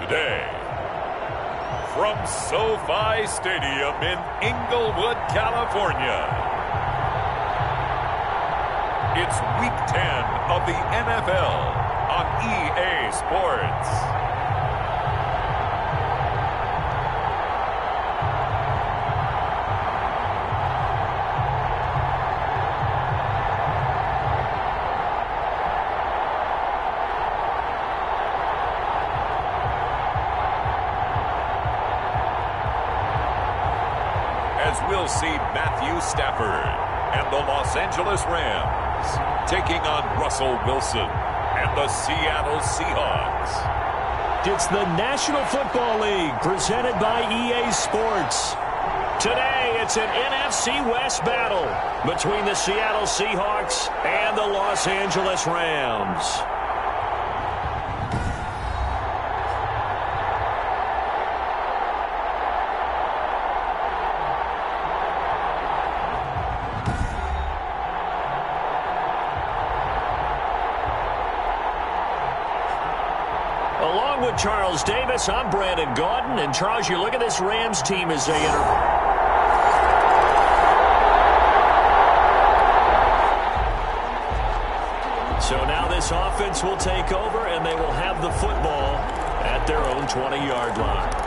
today. From SoFi Stadium in Inglewood, California, it's Week 10 of the NFL on EA Sports. We'll see Matthew Stafford and the Los Angeles Rams taking on Russell Wilson and the Seattle Seahawks. It's the National Football League presented by EA Sports. Today, it's an NFC West battle between the Seattle Seahawks and the Los Angeles Rams. Along with Charles Davis, I'm Brandon Gaudin. And Charles, you look at this Rams team as they enter. So now this offense will take over, and they will have the football at their own 20-yard line.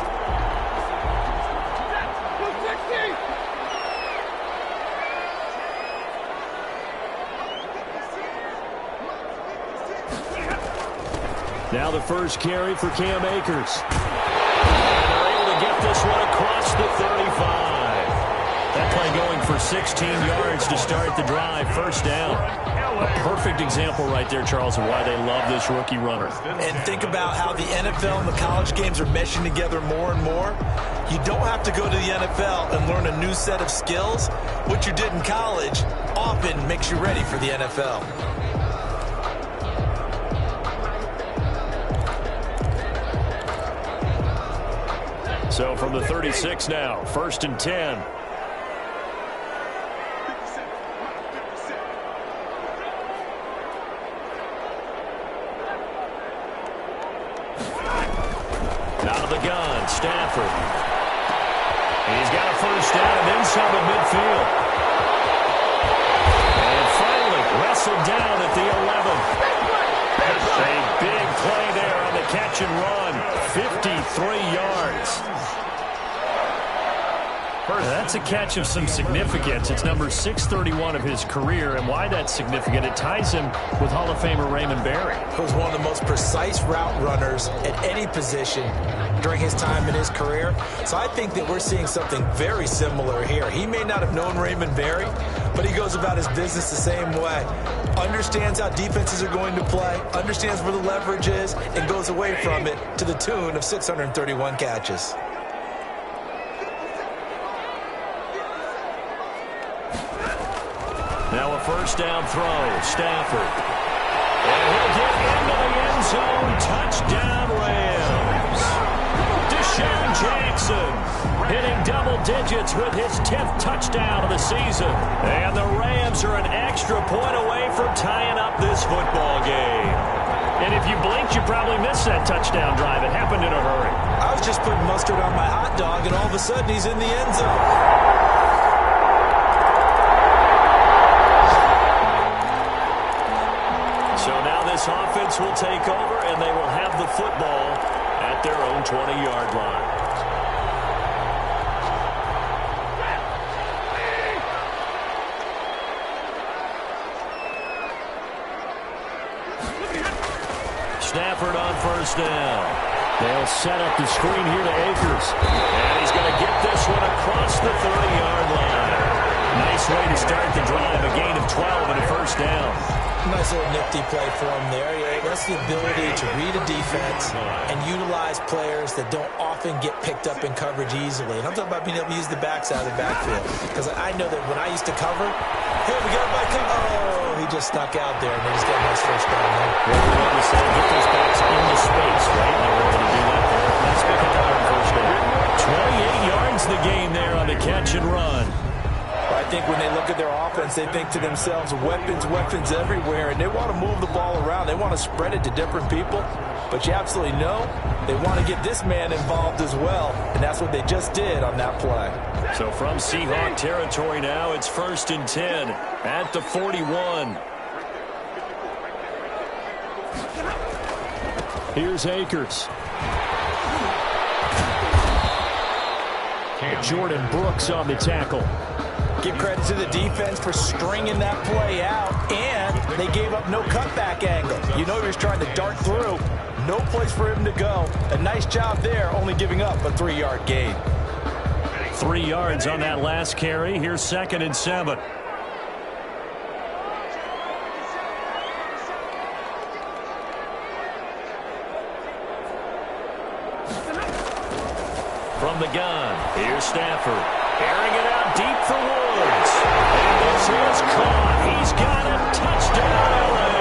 Now the first carry for Cam Akers. And they're able to get this one across the 35. That play going for 16 yards to start the drive. First down. A perfect example right there, Charles, of why they love this rookie runner. And think about how the NFL and the college games are meshing together more and more. You don't have to go to the NFL and learn a new set of skills. What you did in college often makes you ready for the NFL. So from the 36 now, 1st and 10. Out of the gun, Stafford. He's got a first down and then some at midfield. And finally wrestled down at the 11. A big play there on the catch and run. 53 yards. That's a catch of some significance. It's number 631 of his career, and why that's significant, it ties him with Hall of Famer Raymond Berry. He was one of the most precise route runners at any position during his time in his career. So I think that we're seeing something very similar here. He may not have known Raymond Berry, but he goes about his business the same way. Understands how defenses are going to play, understands where the leverage is, and goes away from it to the tune of 631 catches. Now a first down throw, Stafford. And he'll get into the end zone. Touchdown, Rams. Deshaun Jackson hitting double digits with his 10th touchdown of the season. And the Rams are an extra point away from tying up this football game. And if you blinked, you probably missed that touchdown drive. It happened in a hurry. I was just putting mustard on my hot dog, and all of a sudden he's in the end zone. So now this offense will take over, and they will have the football at their own 20-yard line. Stafford on first down. They'll set up the screen here to Akers. And he's going to get this one across the 30-yard line. Nice way to start the drive, a gain of 12 and a first down. Nice little nifty play for him there. Yeah, that's the ability to read a defense and utilize players that don't often get picked up in coverage easily. And I'm talking about being able to use the backs out of the backfield. Because I know that when I used to cover, here we go, Mike. Oh, he just stuck out there, and they just got a nice first down there. Well, we want to say get those backs into space, right? They were able to do that there. Nice pick up on first down. 28 yards the gain there on the catch and run. I think when they look at their offense, they think to themselves, weapons, weapons everywhere, and they want to move the ball around. They want to spread it to different people, but you absolutely know they want to get this man involved as well, and that's what they just did on that play. So from Seahawk territory now, it's 1st and 10 at the 41. Here's Akers. Jordan Brooks on the tackle. Give credit to the defense for stringing that play out, and they gave up no cutback angle. You know he was trying to dart through. No place for him to go. A nice job there, only giving up a 3-yard gain. 3 yards on that last carry. Here's 2nd and 7. From the gun, here's Stafford. Airing it out deep for Woods. And this is caught. He's got a touchdown, LA.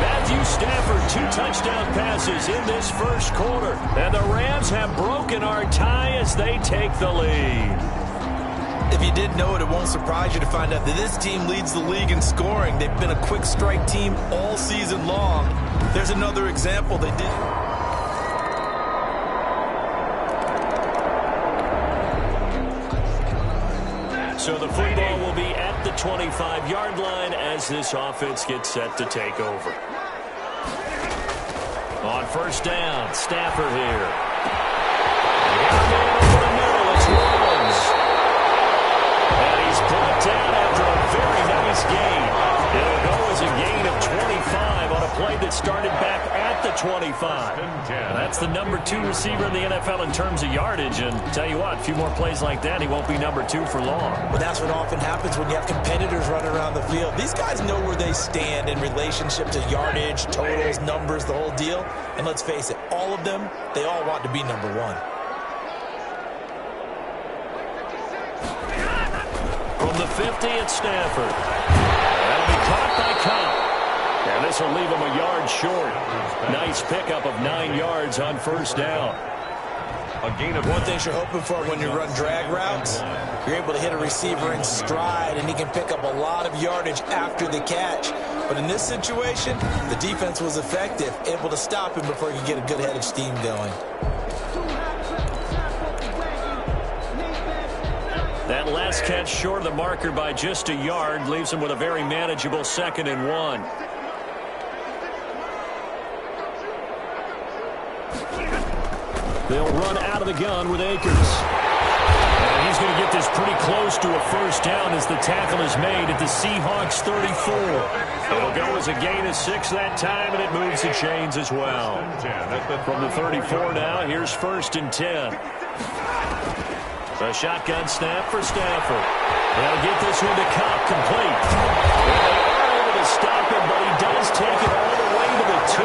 Matthew Stafford, 2 touchdown passes in this first quarter. And the Rams have broken our tie as they take the lead. If you didn't know it, it won't surprise you to find out that this team leads the league in scoring. They've been a quick strike team all season long. There's another example. They did. So the football will be at the 25-yard line as this offense gets set to take over. On 1st down, Stafford here. Over the middle, it's Woods. And he's brought down after a very nice gain. It'll go as a gain of 25 on a play that started back at the 25. That's the number 2 receiver in the NFL in terms of yardage. And tell you what, a few more plays like that, he won't be number 2 for long. Well, that's what often happens when you have competitors running around the field. These guys know where they stand in relationship to yardage, totals, numbers, the whole deal. And let's face it, all of them, they all want to be number 1. From the 50, it's Stafford. That'll be caught by Cobb. And this will leave him a yard short. Nice pickup of 9 yards on 1st down. One thing you're hoping for when you run drag routes, you're able to hit a receiver in stride, and he can pick up a lot of yardage after the catch. But in this situation, the defense was effective, able to stop him before he could get a good head of steam going. That last catch short of the marker by just a yard leaves him with a very manageable 2nd and 1. They'll run out of the gun with Akers. And he's going to get this pretty close to a 1st down as the tackle is made at the Seahawks 34. It'll go as a gain of 6 that time, and it moves the chains as well. From the 34 now, here's 1st and 10. A shotgun snap for Stafford. They'll get this one to Cobb, complete. And they are able to stop him, but he does take it all the way to the 2.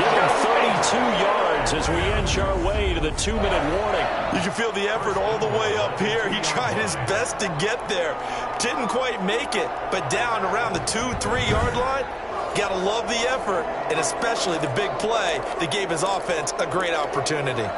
Give him 32 yards as we inch our way to the 2-minute warning. You can feel the effort all the way up here. He tried his best to get there. Didn't quite make it, but down around the 2-3 yard line, gotta love the effort, and especially the big play that gave his offense a great opportunity.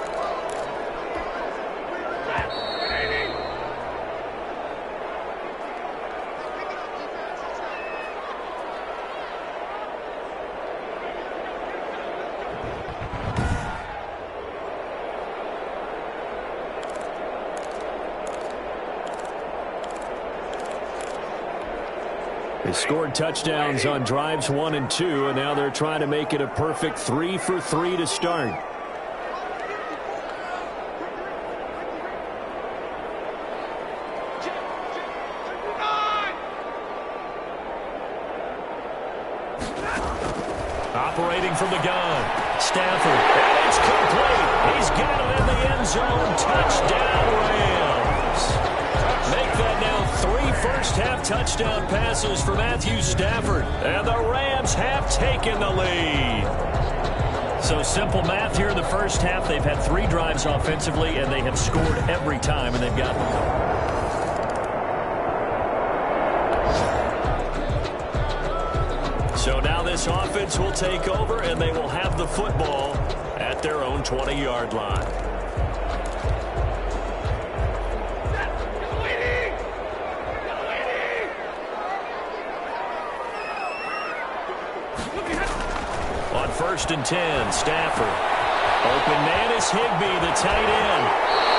They scored touchdowns on drives 1 and 2, and now they're trying to make it a perfect 3 for 3 to start. Operating from the gun, Stafford, and it's complete. He's got it in the end zone. Touchdown, Rams. Make that now 3 first-half touchdown passes for Matthew Stafford, and the Rams have taken the lead. So simple math here in the first half. They've had 3 drives offensively, and they have scored every time, and they've got So now this offense will take over, and they will have the football at their own 20-yard line. First and 10, Stafford. Open man is Higbee, the tight end.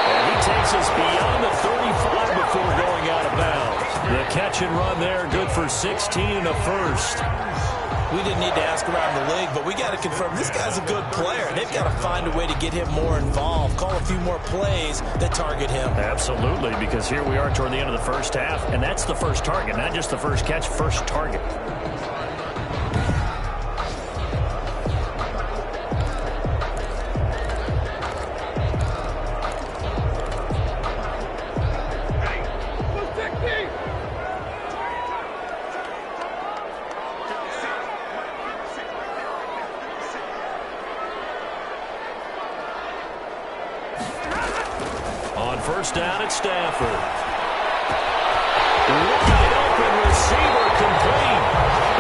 And he takes us beyond the 35 before going out of bounds. The catch and run there, good for 16 and a first. We didn't need to ask around the league, but we got to confirm this guy's a good player. They've got to find a way to get him more involved, call a few more plays that target him. Absolutely, because here we are toward the end of the first half, and that's the first target, not just the first catch, first target. First down at Stafford. Wide open receiver complete.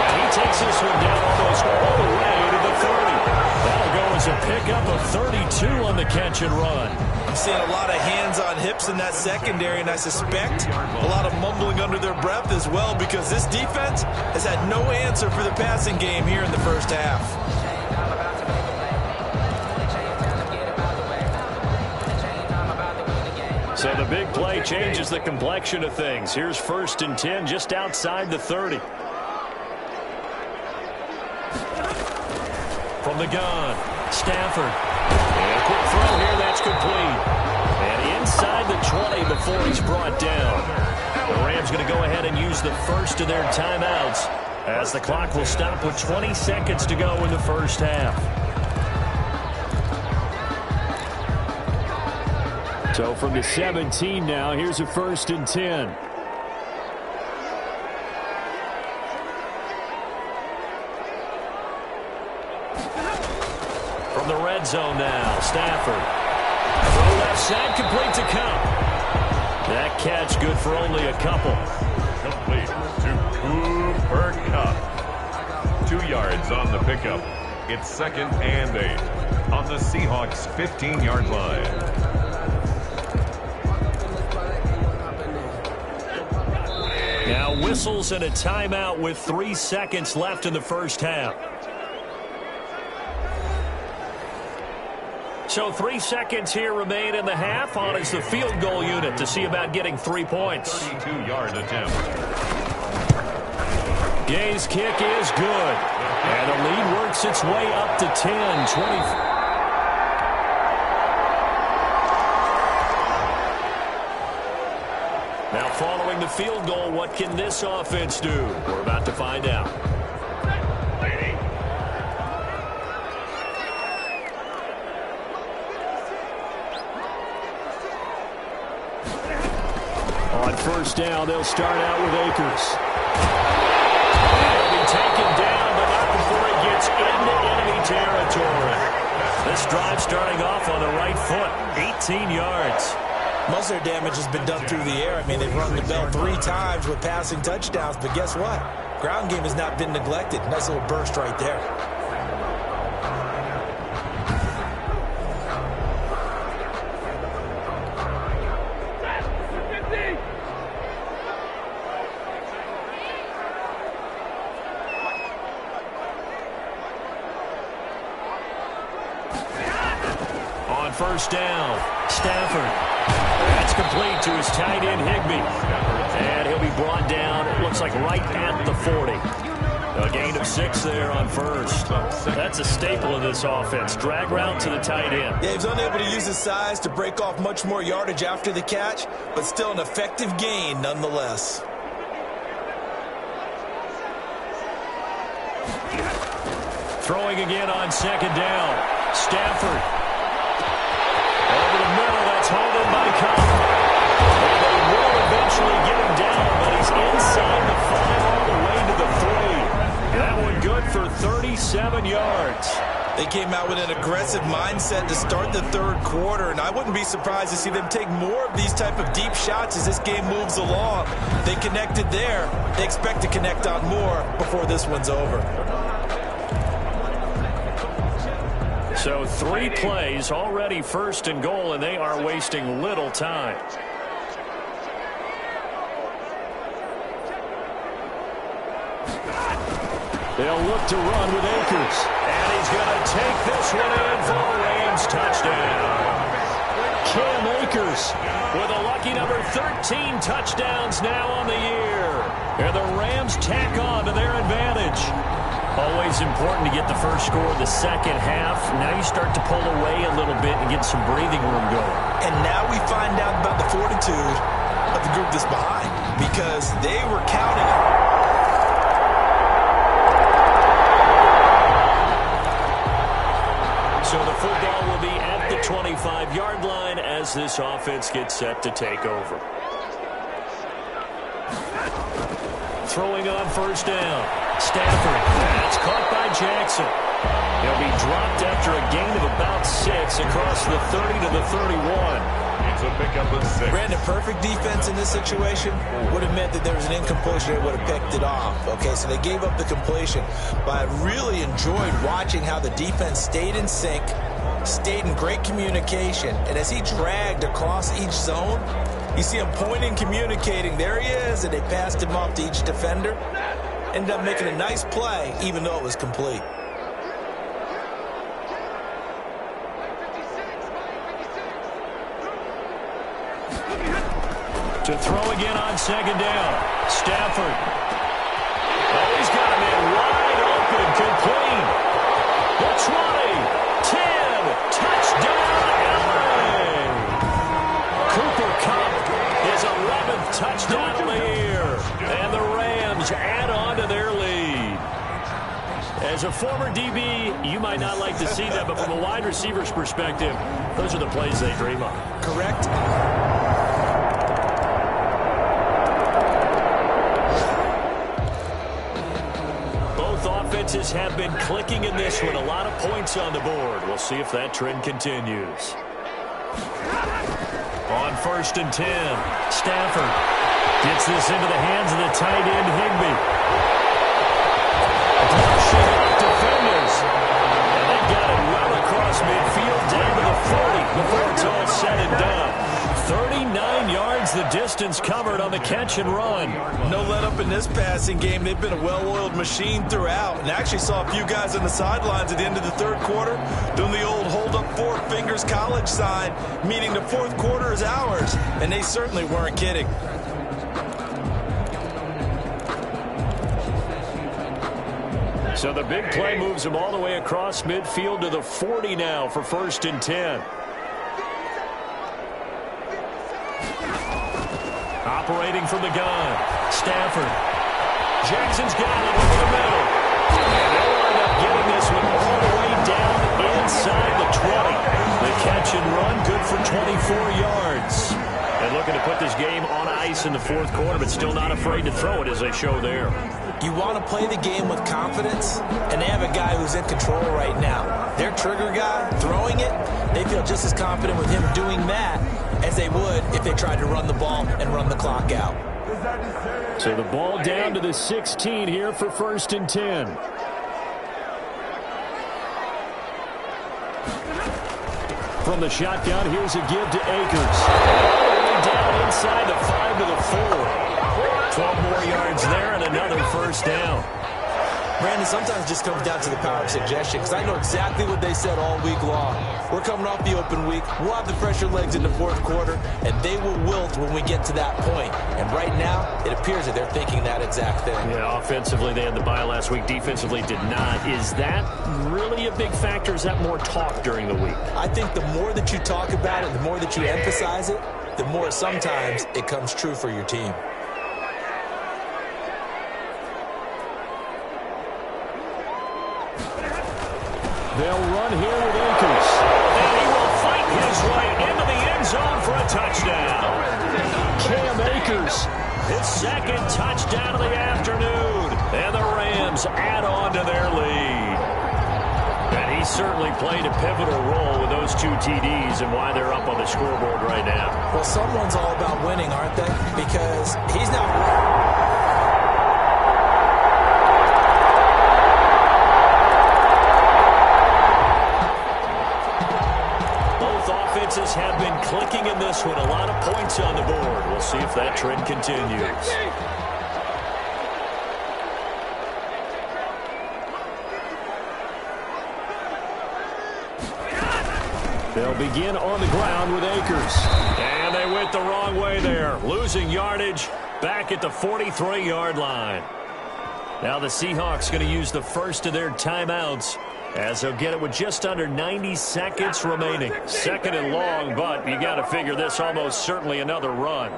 And he takes this one down almost all the way to the 30. That'll go as a pickup of 32 on the catch and run. I'm seeing a lot of hands on hips in that secondary, and I suspect a lot of mumbling under their breath as well, because this defense has had no answer for the passing game here in the first half. So the big play changes the complexion of things. Here's first and 10 just outside the 30. From the gun, Stafford. And a quick throw here, that's complete. And inside the 20 before he's brought down. The Rams going to go ahead and use the first of their timeouts as the clock will stop with 20 seconds to go in the first half. So from the 17 now, here's a first and 10. From the red zone now, Stafford. Throw left side, complete to Cup. That catch good for only a couple. Complete to Cooper Kupp. 2 yards on the pickup. It's 2nd and 8 on the Seahawks' 15-yard line. Now whistles and a timeout with 3 seconds left in the first half. So 3 seconds here remain in the half. On is the field goal unit to see about getting 3 points. 32-yard attempt. Gay's kick is good. And the lead works its way up to 10, 20. Now following the field goal, what can this offense do? We're about to find out. On first down, they'll start out with Akers. He'll be taken down, but not before he gets into enemy territory. This drive starting off on the right foot, 18 yards. Most of their damage has been done through the air. I mean, they've rung the bell 3 times with passing touchdowns, but guess what? Ground game has not been neglected. Nice little burst right there. On first down, Stafford. That's complete to his tight end, Higbee. And he'll be brought down, it looks like right at the 40. A gain of 6 there on first. That's a staple of this offense. Drag route to the tight end. Yeah, he's unable to use his size to break off much more yardage after the catch, but still an effective gain nonetheless. Throwing again on second down. Stafford. Over the middle, that's holding by Cup. And they will eventually get him down, but he's inside the 5 all the way to the 3. That one good for 37 yards. They came out with an aggressive mindset to start the third quarter, and I wouldn't be surprised to see them take more of these type of deep shots as this game moves along. They connected there. They expect to connect on more before this one's over. So 3 plays, already first and goal, and they are wasting little time. They'll look to run with Akers. And he's going to take this one in for a Rams touchdown. Cam Akers with a lucky number 13 touchdowns now on the year. And the Rams tack on to their advantage. Always important to get the first score of the second half. Now you start to pull away a little bit and get some breathing room going. And now we find out about the fortitude of the group that's behind, because they were counting it. So the football will be at the 25-yard line as this offense gets set to take over. Throwing on first down. Stafford. That's caught by Jackson. He'll be dropped after a gain of about 6 across the 30 to the 31. It's a pickup of 6. Brandon, perfect defense in this situation would have meant that there was an incompletion. They would have picked it off. Okay, so they gave up the completion. But I really enjoyed watching how the defense stayed in sync, stayed in great communication. And as he dragged across each zone, you see him pointing, communicating. There he is, and they passed him off to each defender. Ended up making a nice play, even though it was complete. To throw again on second down. Stafford. Oh, he's got him in wide open, complete. The 20, 10, touchdown, LA. Cooper Kupp, his 11th touchdown of the year. And the Rams add on to their lead. As a former DB, you might not like to see that, but from a wide receiver's perspective, those are the plays they dream of. Correct. Offenses have been clicking in this one. A lot of points on the board. We'll see if that trend continues. On first and 10, Stafford gets this into the hands of the tight end, Higbee. Brushing off defenders. And they got it well across midfield down to the 40 before it's all said and done. 39 yards the distance covered on the catch and run. No let up in this passing game. They've been a well-oiled machine throughout. And actually saw a few guys on the sidelines at the end of the third quarter doing the old hold up 4 fingers college sign, meaning the fourth quarter is ours. And they certainly weren't kidding. So the big play moves them all the way across midfield to the 40 now for first and 10. Operating from the gun, Stafford. Jackson's got it over the middle. And they'll wind up getting this one all the way down inside the 20. The catch and run, good for 24 yards. And looking to put this game on ice in the fourth quarter, but still not afraid to throw it as they show there. You want to play the game with confidence, and they have a guy who's in control right now. Their trigger guy, throwing it, they feel just as confident with him doing that as they would if they tried to run the ball and run the clock out. So the ball down to the 16 here for first and 10. From the shotgun, here's a give to Akers. All the way down inside the 5 to the 4. 12 more yards there and another first down. Brandon, sometimes it just comes down to the power of suggestion, because I know exactly what they said all week long. We're coming off the open week. We'll have the fresher legs in the fourth quarter, and they will wilt when we get to that point. And right now, it appears that they're thinking that exact thing. Yeah, offensively, they had the bye last week. Defensively, did not. Is that really a big factor? Is that more talk during the week? I think the more that you talk about it, the more that you emphasize it, the more sometimes it comes true for your team. They'll run here with Akers. And he will fight his way into the end zone for a touchdown. Cam Akers, his second touchdown of the afternoon. And the Rams add on to their lead. And he certainly played a pivotal role with those 2 TDs and why they're up on the scoreboard right now. Well, someone's all about winning, aren't they? Because he's not... have been clicking in this one. A lot of points on the board. We'll see if that trend continues. They'll begin on the ground with Akers. And they went the wrong way there, losing yardage back at the 43-yard line. Now the Seahawks going to use the first of their timeouts as they'll get it with just under 90 seconds remaining. Second and long, but you got to figure this almost certainly another run.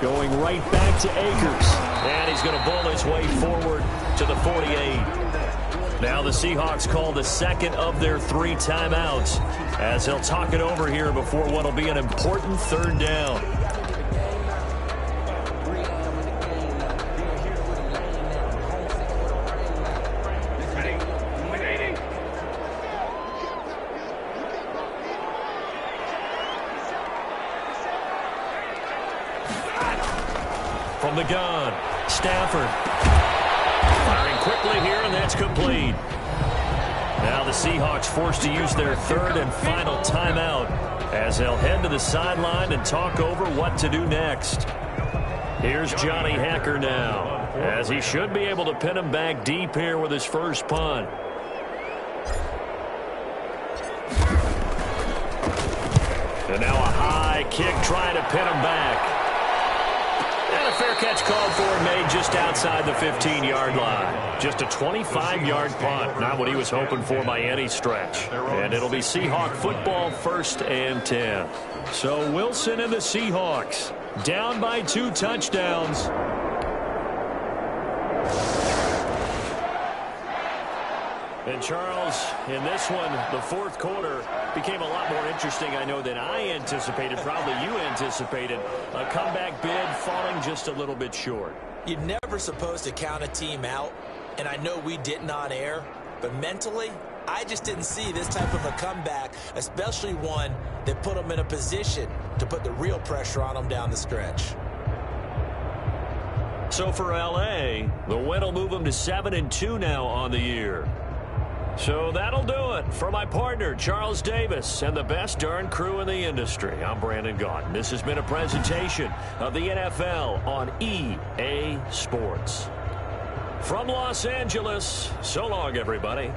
Going right back to Akers. And he's going to ball his way forward to the 48. Now the Seahawks call the second of their 3 timeouts as they'll talk it over here before what will be an important third down. From the gun, Stafford. Firing quickly here, and that's complete. Now the Seahawks forced to use their third and final timeout as they'll head to the sideline and talk over what to do next. Here's Johnny Hacker now, as he should be able to pin him back deep here with his first punt. And now a high kick trying to pin him back. And a fair catch called for and made just outside the 15-yard line. Just a 25-yard punt, not what he was hoping for by any stretch. And it'll be Seahawk football, 1st and 10. So Wilson and the Seahawks down by 2 touchdowns. And Charles, in this one, the fourth quarter became a lot more interesting, I know, than I anticipated, probably you anticipated. A comeback bid falling just a little bit short. You're never supposed to count a team out, and I know we didn't on air, but mentally, I just didn't see this type of a comeback, especially one that put them in a position to put the real pressure on them down the stretch. So for L.A., the win will move them to 7-2 now on the year. So that'll do it for my partner, Charles Davis, and the best darn crew in the industry. I'm Brandon Gaudin. This has been a presentation of the NFL on EA Sports. From Los Angeles, so long, everybody.